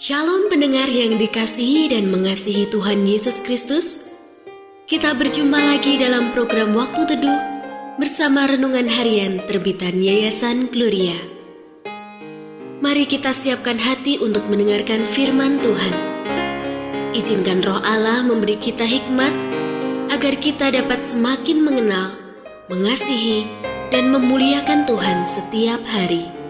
Shalom pendengar yang dikasihi dan mengasihi Tuhan Yesus Kristus. Kita berjumpa lagi dalam program Waktu Teduh bersama Renungan Harian terbitan Yayasan Gloria. Mari kita siapkan hati untuk mendengarkan firman Tuhan. Izinkan Roh Allah memberi kita hikmat agar kita dapat semakin mengenal, mengasihi, dan memuliakan Tuhan setiap hari.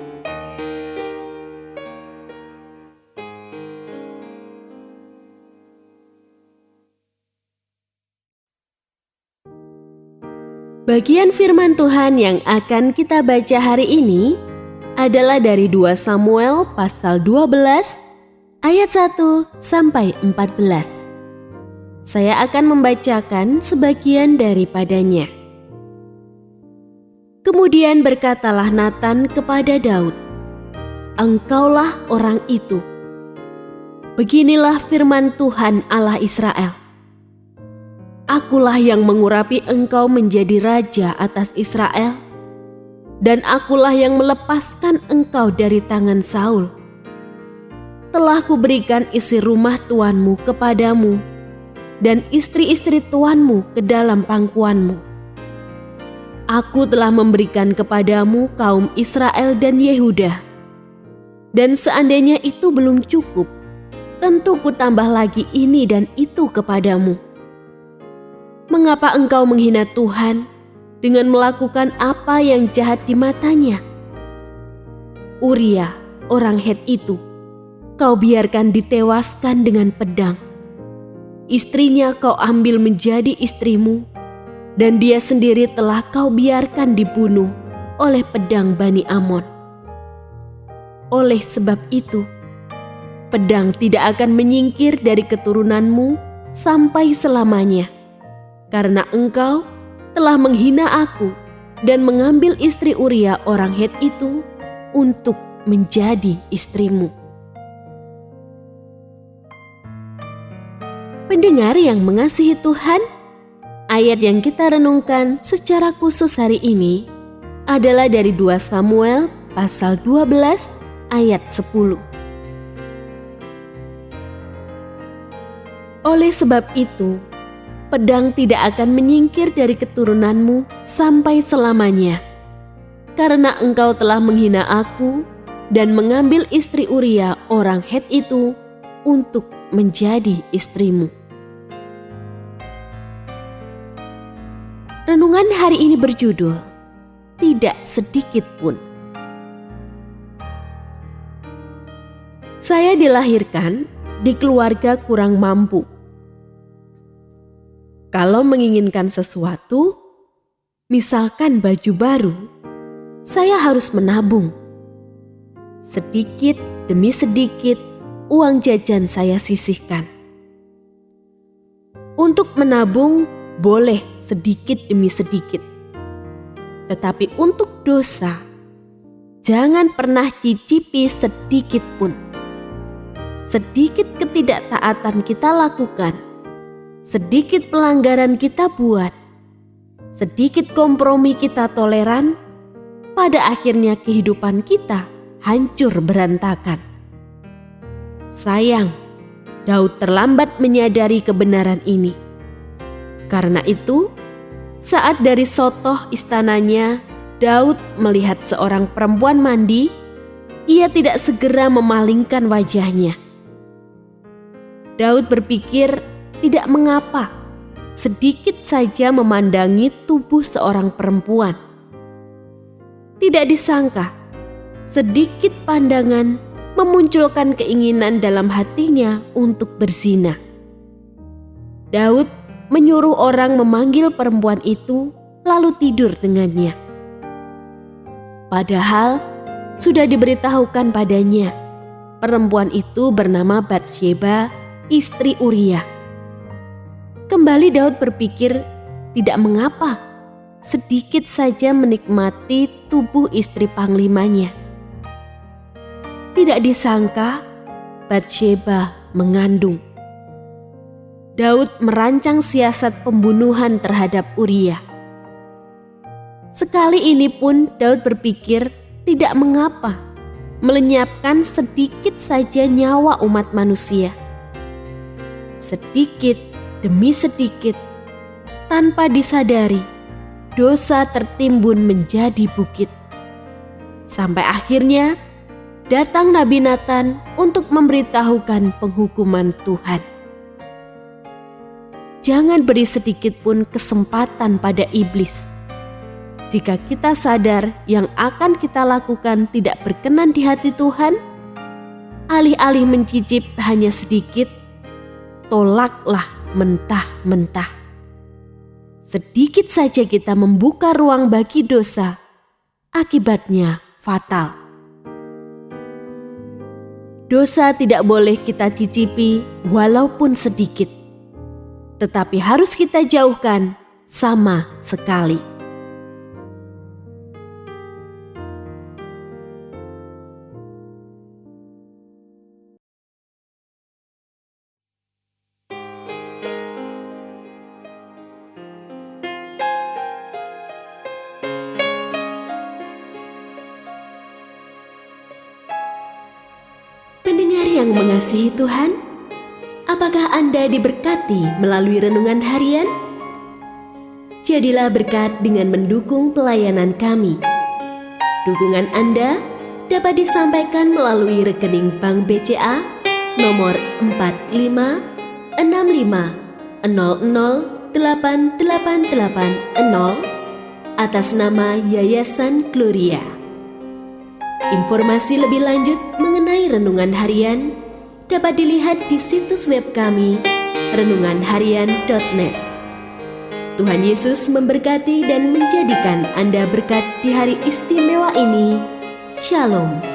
Bagian firman Tuhan yang akan kita baca hari ini adalah dari 2 Samuel pasal 12 ayat 1 sampai 14. Saya akan membacakan sebagian daripadanya. Kemudian berkatalah Natan kepada Daud, "Engkaulah orang itu. Beginilah firman Tuhan Allah Israel. Akulah yang mengurapi engkau menjadi raja atas Israel, dan akulah yang melepaskan engkau dari tangan Saul. Telah kuberikan isi rumah tuanmu kepadamu, dan istri-istri tuanmu ke dalam pangkuanmu. Aku telah memberikan kepadamu kaum Israel dan Yehuda. Dan seandainya itu belum cukup, tentu kutambah lagi ini dan itu kepadamu. Mengapa engkau menghina Tuhan dengan melakukan apa yang jahat di matanya? Uria, orang Het itu, kau biarkan ditewaskan dengan pedang. Istrinya kau ambil menjadi istrimu, dan dia sendiri telah kau biarkan dibunuh oleh pedang Bani Amon. Oleh sebab itu, pedang tidak akan menyingkir dari keturunanmu sampai selamanya. Karena engkau telah menghina aku dan mengambil istri Uria orang Het itu untuk menjadi istrimu." Pendengar yang mengasihi Tuhan, ayat yang kita renungkan secara khusus hari ini adalah dari 2 Samuel pasal 12 ayat 10. Oleh sebab itu, pedang tidak akan menyingkir dari keturunanmu sampai selamanya, karena engkau telah menghina aku dan mengambil istri Uria orang Het itu untuk menjadi istrimu. Renungan hari ini berjudul, "Tidak Sedikit Pun". Saya dilahirkan di keluarga kurang mampu. Kalau menginginkan sesuatu, misalkan baju baru, saya harus menabung. Sedikit demi sedikit, uang jajan saya sisihkan. Untuk menabung boleh sedikit demi sedikit. Tetapi untuk dosa, jangan pernah cicipi sedikit pun. Sedikit ketidaktaatan kita lakukan, sedikit pelanggaran kita buat, sedikit kompromi kita toleran, pada akhirnya kehidupan kita hancur berantakan. Sayang, Daud terlambat menyadari kebenaran ini. Karena itu, saat dari sotoh istananya Daud melihat seorang perempuan mandi, ia tidak segera memalingkan wajahnya. Daud berpikir, tidak mengapa sedikit saja memandangi tubuh seorang perempuan. Tidak disangka, sedikit pandangan memunculkan keinginan dalam hatinya untuk berzina. Daud menyuruh orang memanggil perempuan itu lalu tidur dengannya. Padahal sudah diberitahukan padanya, perempuan itu bernama Batsheba, istri Uria. Kembali Daud berpikir, tidak mengapa sedikit saja menikmati tubuh istri panglimanya. Tidak disangka Batsheba mengandung. Daud merancang siasat pembunuhan terhadap Uria. Sekali ini pun Daud berpikir tidak mengapa melenyapkan sedikit saja nyawa umat manusia. Sedikit demi sedikit, tanpa disadari, dosa tertimbun menjadi bukit. Sampai akhirnya datang Nabi Natan untuk memberitahukan penghukuman Tuhan. Jangan beri sedikit pun kesempatan pada iblis. Jika kita sadar yang akan kita lakukan tidak berkenan di hati Tuhan, alih-alih mencicip hanya sedikit, tolaklah mentah-mentah. Sedikit saja kita membuka ruang bagi dosa, akibatnya fatal. Dosa tidak boleh kita cicipi walaupun sedikit, tetapi harus kita jauhkan sama sekali. Pendengar yang mengasihi Tuhan, apakah Anda diberkati melalui renungan harian? Jadilah berkat dengan mendukung pelayanan kami. Dukungan Anda dapat disampaikan melalui rekening Bank BCA nomor 4565008880 atas nama Yayasan Gloria. Informasi lebih lanjut mengenai renungan harian dapat dilihat di situs web kami renunganharian.net. Tuhan Yesus memberkati dan menjadikan Anda berkat di hari istimewa ini. Shalom.